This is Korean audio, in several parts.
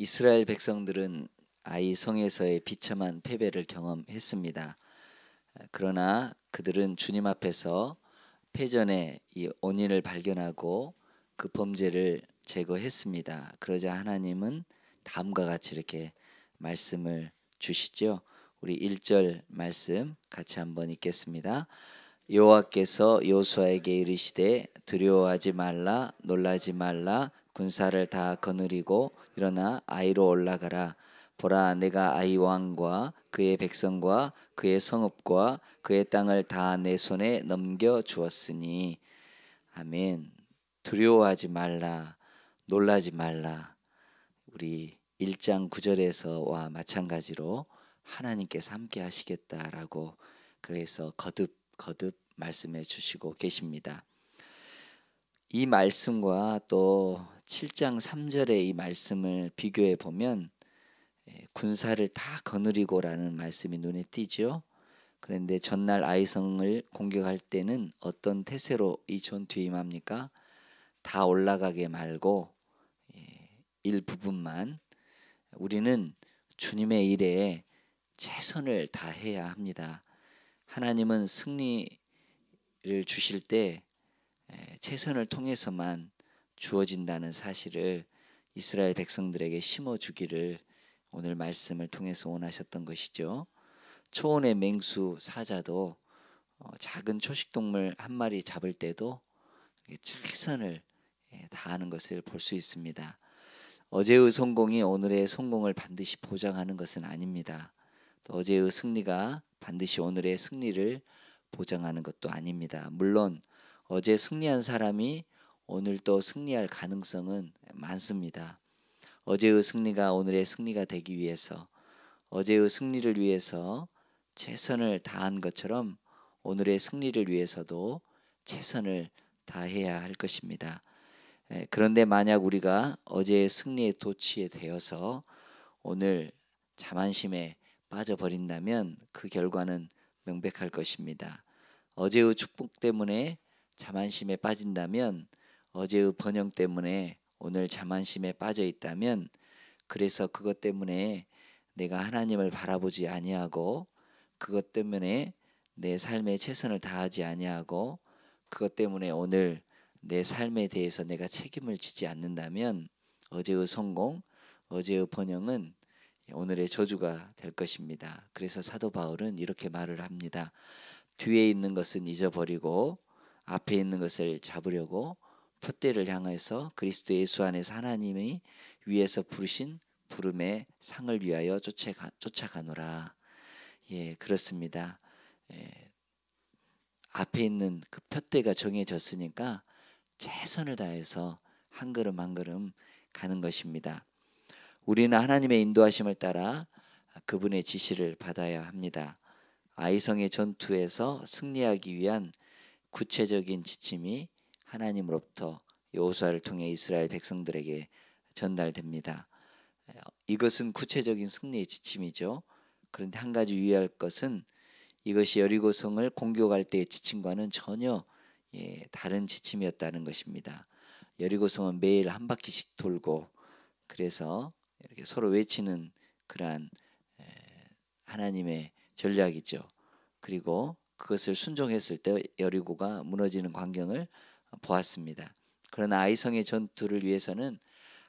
이스라엘 백성들은 아이 성에서의 비참한 패배를 경험했습니다. 그러나 그들은 주님 앞에서 패전의 이 원인을 발견하고 그 범죄를 제거했습니다. 그러자 하나님은 다음과 같이 이렇게 말씀을 주시죠. 우리 1절 말씀 같이 한번 읽겠습니다. 여호와께서 요수아에게 이르시되 두려워하지 말라 놀라지 말라 군사를 다 거느리고 일어나 아이로 올라가라. 보라 내가 아이 왕과 그의 백성과 그의 성읍과 그의 땅을 다 내 손에 넘겨 주었으니. 아멘. 두려워하지 말라 놀라지 말라. 우리 1장 9절에서와 마찬가지로 하나님께서 함께 하시겠다라고 그래서 거듭 말씀해 주시고 계십니다. 이 말씀과 또 7장 3절의 이 말씀을 비교해 보면 군사를 다 거느리고라는 말씀이 눈에 띄죠. 그런데 전날 아이성을 공격할 때는 어떤 태세로 이 전투에 임합니까? 다 올라가게 말고 일부분만. 우리는 주님의 일에 최선을 다해야 합니다. 하나님은 승리를 주실 때 최선을 통해서만 주어진다는 사실을 이스라엘 백성들에게 심어주기를 오늘 말씀을 통해서 원하셨던 것이죠. 초원의 맹수 사자도 작은 초식동물 한 마리 잡을 때도 최선을 다하는 것을 볼 수 있습니다. 어제의 성공이 오늘의 성공을 반드시 보장하는 것은 아닙니다. 또 어제의 승리가 반드시 오늘의 승리를 보장하는 것도 아닙니다. 물론 어제 승리한 사람이 오늘 또 승리할 가능성은 많습니다. 어제의 승리가 오늘의 승리가 되기 위해서, 어제의 승리를 위해서 최선을 다한 것처럼 오늘의 승리를 위해서도 최선을 다해야 할 것입니다. 그런데 만약 우리가 어제의 승리에 도취해 되어서 오늘 자만심에 빠져버린다면 그 결과는 명백할 것입니다. 어제의 축복 때문에 자만심에 빠진다면, 어제의 번영 때문에 오늘 자만심에 빠져 있다면, 그래서 그것 때문에 내가 하나님을 바라보지 아니하고, 그것 때문에 내 삶에 최선을 다하지 아니하고, 그것 때문에 오늘 내 삶에 대해서 내가 책임을 지지 않는다면 어제의 성공, 어제의 번영은 오늘의 저주가 될 것입니다. 그래서 사도 바울은 이렇게 말을 합니다. 뒤에 있는 것은 잊어버리고 앞에 있는 것을 잡으려고 표대를 향해서 그리스도 예수 안에서 하나님이 위에서 부르신 부름의 상을 위하여 쫓아가노라. 그렇습니다. 앞에 있는 그 표대가 정해졌으니까 최선을 다해서 한 걸음 한 걸음 가는 것입니다. 우리는 하나님의 인도하심을 따라 그분의 지시를 받아야 합니다. 아이성의 전투에서 승리하기 위한 구체적인 지침이 하나님으로부터 여호수아를 통해 이스라엘 백성들에게 전달됩니다. 이것은 구체적인 승리의 지침이죠. 그런데 한 가지 유의할 것은 이것이 여리고성을 공격할 때의 지침과는 전혀 다른 지침이었다는 것입니다. 여리고성은 매일 한 바퀴씩 돌고 그래서 이렇게 서로 외치는 그러한 하나님의 전략이죠. 그리고 그것을 순종했을 때 여리고가 무너지는 광경을 보았습니다. 그러나 아이성의 전투를 위해서는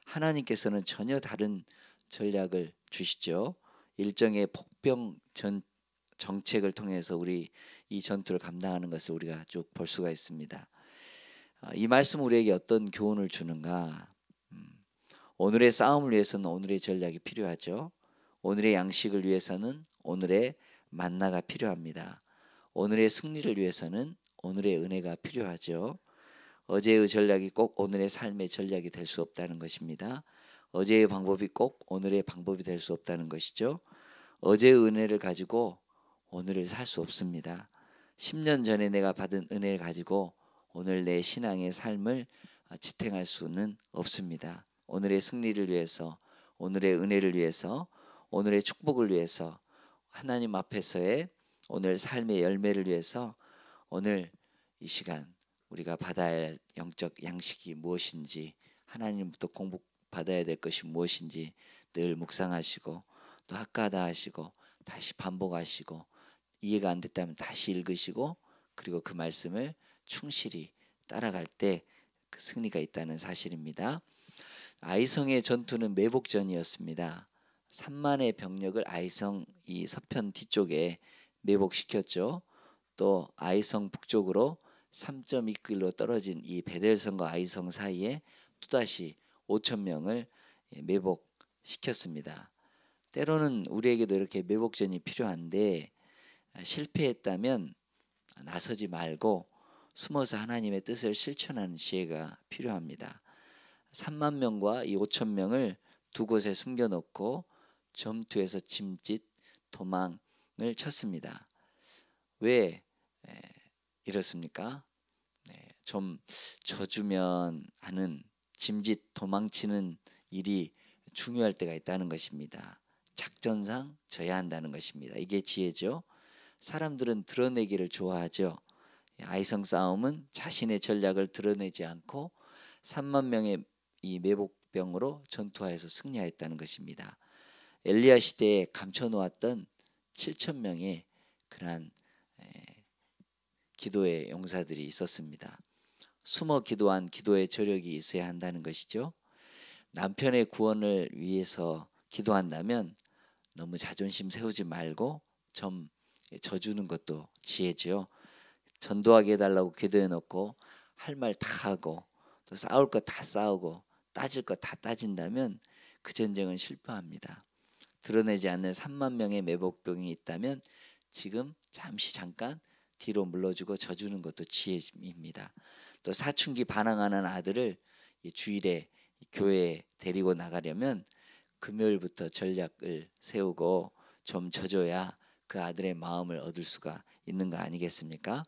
하나님께서는 전혀 다른 전략을 주시죠. 일정의 폭병 정책을 통해서 우리 이 전투를 감당하는 것을 우리가 쭉 볼 수가 있습니다. 이 말씀은 우리에게 어떤 교훈을 주는가? 오늘의 싸움을 위해서는 오늘의 전략이 필요하죠. 오늘의 양식을 위해서는 오늘의 만나가 필요합니다. 오늘의 승리를 위해서는 오늘의 은혜가 필요하죠. 어제의 전략이 꼭 오늘의 삶의 전략이 될 수 없다는 것입니다. 어제의 방법이 꼭 오늘의 방법이 될 수 없다는 것이죠. 어제의 은혜를 가지고 오늘을 살 수 없습니다. 10년 전에 내가 받은 은혜를 가지고 오늘 내 신앙의 삶을 지탱할 수는 없습니다. 오늘의 승리를 위해서, 오늘의 은혜를 위해서, 오늘의 축복을 위해서, 하나님 앞에서의 오늘 삶의 열매를 위해서 오늘 이 시간 우리가 받아야 할 영적 양식이 무엇인지 하나님부터 받아야 될 것이 무엇인지 늘 묵상하시고 또 학가다 하시고 다시 반복하시고 이해가 안 됐다면 다시 읽으시고 그리고 그 말씀을 충실히 따라갈 때 그 승리가 있다는 사실입니다. 아이성의 전투는 매복전이었습니다. 3만의 병력을 아이성 이 서편 뒤쪽에 매복시켰죠. 또 아이성 북쪽으로 3.2km 떨어진 이 베델성과 아이성 사이에 또다시 5천 명을 매복시켰습니다. 때로는 우리에게도 이렇게 매복전이 필요한데 실패했다면 나서지 말고 숨어서 하나님의 뜻을 실천하는 지혜가 필요합니다. 3만 명과 이 5천 명을 두 곳에 숨겨놓고 점투에서 짐짓 도망을 쳤습니다. 왜 이렇습니까? 좀 져주면 하는 짐짓 도망치는 일이 중요할 때가 있다는 것입니다. 작전상 져야 한다는 것입니다. 이게 지혜죠. 사람들은 드러내기를 좋아하죠. 아이성 싸움은 자신의 전략을 드러내지 않고 3만 명의 이 매복병으로 전투하여서 승리하였다는 것입니다. 엘리야 시대에 감춰놓았던 7천 명의 그러한 기도의 용사들이 있었습니다. 숨어 기도한 기도의 저력이 있어야 한다는 것이죠. 남편의 구원을 위해서 기도한다면 너무 자존심 세우지 말고 좀 져주는 것도 지혜죠. 전도하게 해달라고 기도해 놓고 할 말 다 하고 또 싸울 것 다 싸우고 따질 것 다 따진다면 그 전쟁은 실패합니다. 드러내지 않는 3만 명의 매복병이 있다면 지금 잠깐 뒤로 물러주고 져주는 것도 지혜입니다. 또 사춘기 반항하는 아들을 주일에 교회에 데리고 나가려면 금요일부터 전략을 세우고 좀 져줘야 그 아들의 마음을 얻을 수가 있는 거 아니겠습니까?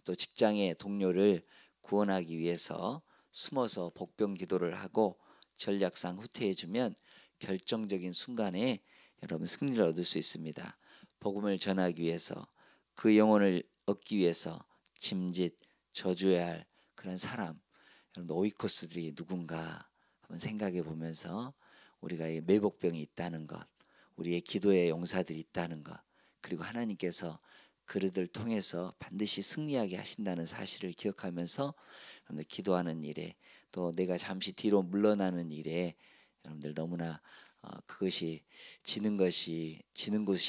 또 직장의 동료를 구원하기 위해서 숨어서 복병 기도를 하고 전략상 후퇴해주면 결정적인 순간에 여러분 승리를 얻을 수 있습니다. 복음을 전하기 위해서 그 영혼을 얻기 위해서 짐짓 져줘야 할 그런 사람, 여러분 오이코스들이 누군가 한번 생각해 보면서 우리가 이 매복병이 있다는 것, 우리의 기도의 용사들이 있다는 것, 그리고 하나님께서 그들을 통해서 반드시 승리하게 하신다는 사실을 기억하면서 여러분들 기도하는 일에 또 내가 잠시 뒤로 물러나는 일에 여러분들 너무나 그것이 지는 것이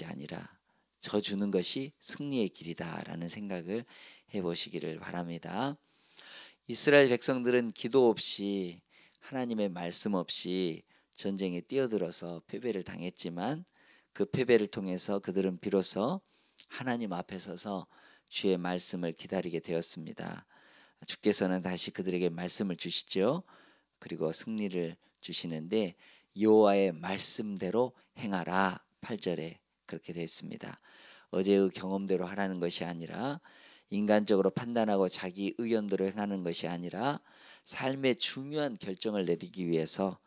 아니라 져주는 것이 승리의 길이다라는 생각을 해보시기를 바랍니다. 이스라엘 백성들은 기도 없이 하나님의 말씀 없이 전쟁에 뛰어들어서 패배를 당했지만 그 패배를 통해서 그들은 비로소 하나님 앞에 서서 주의 말씀을 기다리게 되었습니다. 주께서는 다시 그들에게 말씀을 주시죠. 그리고 승리를 주시는데 여호와의 말씀대로 행하라 8절에 그렇게 되어 있습니다. 어제의 경험대로 하라는 것이 아니라 인간적으로 판단하고 자기 의견대로 행하는 것이 아니라 삶의 중요한 결정을 내리기 위해서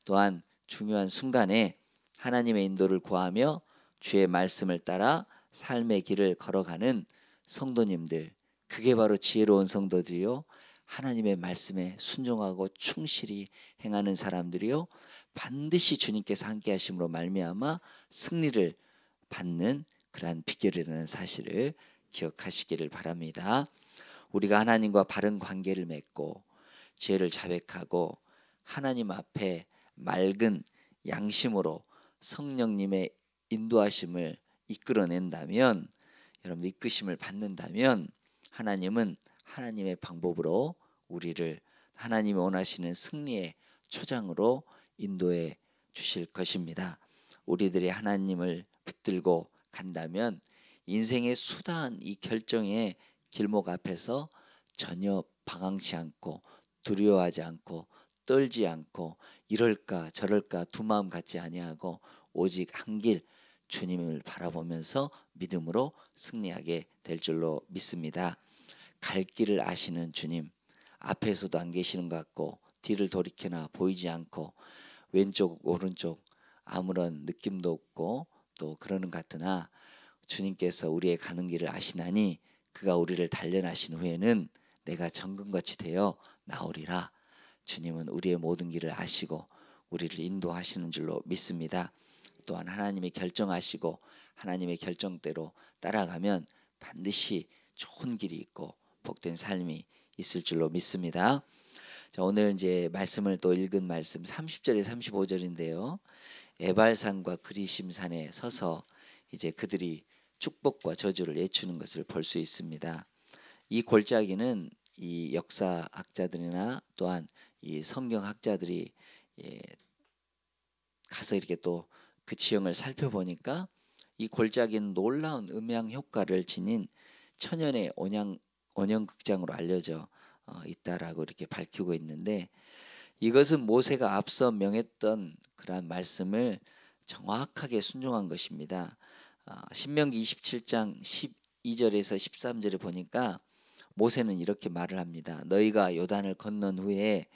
또한 중요한 순간에 하나님의 인도를 구하며 주의 말씀을 따라 삶의 길을 걸어가는 성도님들, 그게 바로 지혜로운 성도들이요 하나님의 말씀에 순종하고 충실히 행하는 사람들이요 반드시 주님께서 함께 하심으로 말미암아 승리를 받는 그러한 비결이라는 사실을 기억하시기를 바랍니다. 우리가 하나님과 바른 관계를 맺고 죄를 자백하고 하나님 앞에 맑은 양심으로 성령님의 인도하심을 이끌어낸다면, 여러분 이끄심을 받는다면 하나님은 하나님의 방법으로 우리를 하나님이 원하시는 승리의 초장으로 인도해 주실 것입니다. 우리들이 하나님을 붙들고 간다면 인생의 수다한 이 결정의 길목 앞에서 전혀 방황치 않고 두려워하지 않고 떨지 않고 이럴까 저럴까 두 마음 같지 아니하고 오직 한 길 주님을 바라보면서 믿음으로 승리하게 될 줄로 믿습니다. 갈 길을 아시는 주님, 앞에서도 안 계시는 것 같고 뒤를 돌이켜나 보이지 않고 왼쪽 오른쪽 아무런 느낌도 없고 또 그러는 것 같으나 주님께서 우리의 가는 길을 아시나니 그가 우리를 단련하신 후에는 내가 정금같이 되어 나오리라. 주님은 우리의 모든 길을 아시고 우리를 인도하시는 줄로 믿습니다. 또한 하나님이 결정하시고 하나님의 결정대로 따라가면 반드시 좋은 길이 있고 복된 삶이 있을 줄로 믿습니다. 자, 오늘 이제 말씀을 또 읽은 말씀 30절에 35절인데요. 에발산과 그리심산에 서서 이제 그들이 축복과 저주를 예추는 것을 볼 수 있습니다. 이 골짜기는 이 역사학자들이나 또한 이 성경학자들이 가서 이렇게 또 그 지형을 살펴보니까 이 골짜기는 놀라운 음향 효과를 지닌 천연의 원형극장으로 알려져 있다라고 이렇게 밝히고 있는데, 이것은 모세가 앞서 명했던 그러한 말씀을 정확하게 순종한 것입니다. 신명기 27장 12절에서 13절에 보니까 모세는 이렇게 말을 합니다. 너희가 요단을 건넌 후에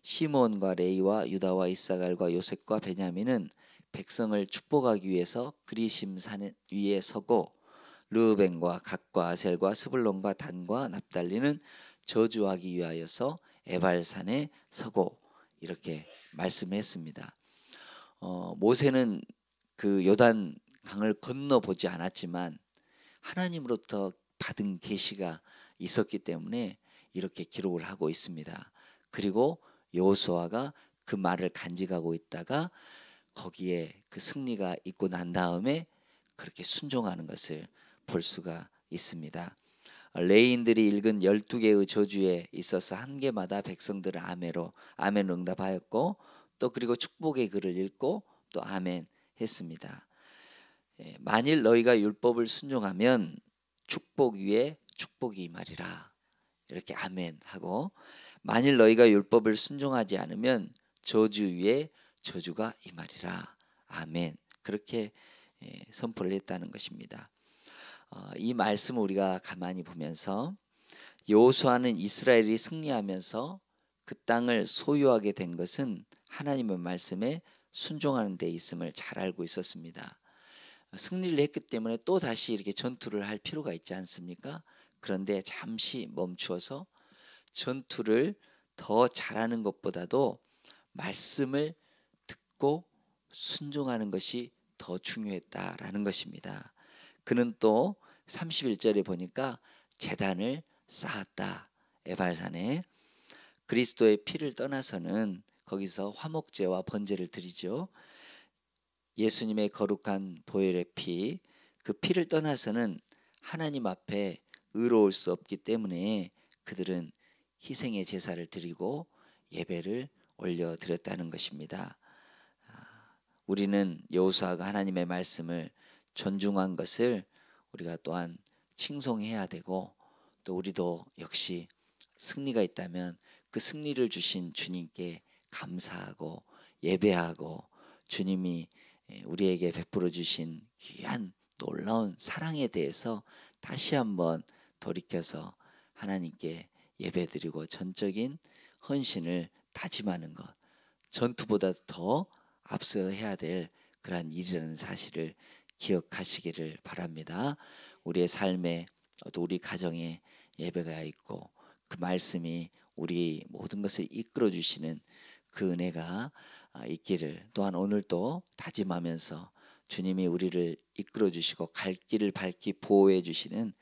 시몬과 레위와 유다와 이사갈과 요셉과 베냐민은 백성을 축복하기 위해서 그리심 산 위에 서고, 르우벤과 갓과 아셀과 스불론과 단과 납달리는 저주하기 위하여서 에발산에 서고, 이렇게 말씀했습니다. 모세는 그 요단 강을 건너 보지 않았지만 하나님으로부터 받은 계시가 있었기 때문에 이렇게 기록을 하고 있습니다. 그리고 여호수아가 그 말을 간직하고 있다가 거기에 그 승리가 있고 난 다음에 그렇게 순종하는 것을 볼 수가 있습니다. 레위인들이 읽은 12개의 저주에 있어서 한 개마다 백성들은 아멘 응답하였고, 또 그리고 축복의 글을 읽고 또 아멘 했습니다. 만일 너희가 율법을 순종하면 축복 위에 축복이 임하리라, 이렇게 아멘 하고, 만일 너희가 율법을 순종하지 않으면 저주 위에 저주가 임하리라, 아멘, 그렇게 선포를 했다는 것입니다. 이 말씀을 우리가 가만히 보면서 여호수아는 이스라엘이 승리하면서 그 땅을 소유하게 된 것은 하나님의 말씀에 순종하는 데 있음을 잘 알고 있었습니다. 승리를 했기 때문에 또 다시 이렇게 전투를 할 필요가 있지 않습니까? 그런데 잠시 멈추어서 전투를 더 잘하는 것보다도 말씀을 듣고 순종하는 것이 더 중요했다라는 것입니다. 그는 또 31절에 보니까 제단을 쌓았다. 에발산에 그리스도의 피를 떠나서는 거기서 화목제와 번제를 드리죠. 예수님의 거룩한 보혈의 피, 그 피를 떠나서는 하나님 앞에 의로울 수 없기 때문에 그들은 희생의 제사를 드리고 예배를 올려드렸다는 것입니다. 우리는 여호수아가 하나님의 말씀을 존중한 것을 우리가 또한 칭송해야 되고, 또 우리도 역시 승리가 있다면 그 승리를 주신 주님께 감사하고 예배하고, 주님이 우리에게 베풀어 주신 귀한 놀라운 사랑에 대해서 다시 한번 돌이켜서 하나님께 예배드리고 전적인 헌신을 다짐하는 것, 전투보다 더 앞서 해야 될 그러한 일이라는 사실을 기억하시기를 바랍니다. 우리의 삶에 또 우리 가정에 예배가 있고 그 말씀이 우리 모든 것을 이끌어 주시는 그 은혜가 있기를, 또한 오늘도 다짐하면서 주님이 우리를 이끌어 주시고 갈 길을 밝히 보호해 주시는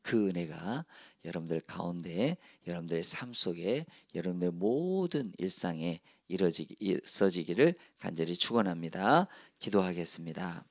그 은혜가 여러분들 가운데, 여러분들의 삶 속에, 여러분들의 모든 일상에 있어지기를 간절히 축원합니다. 기도하겠습니다.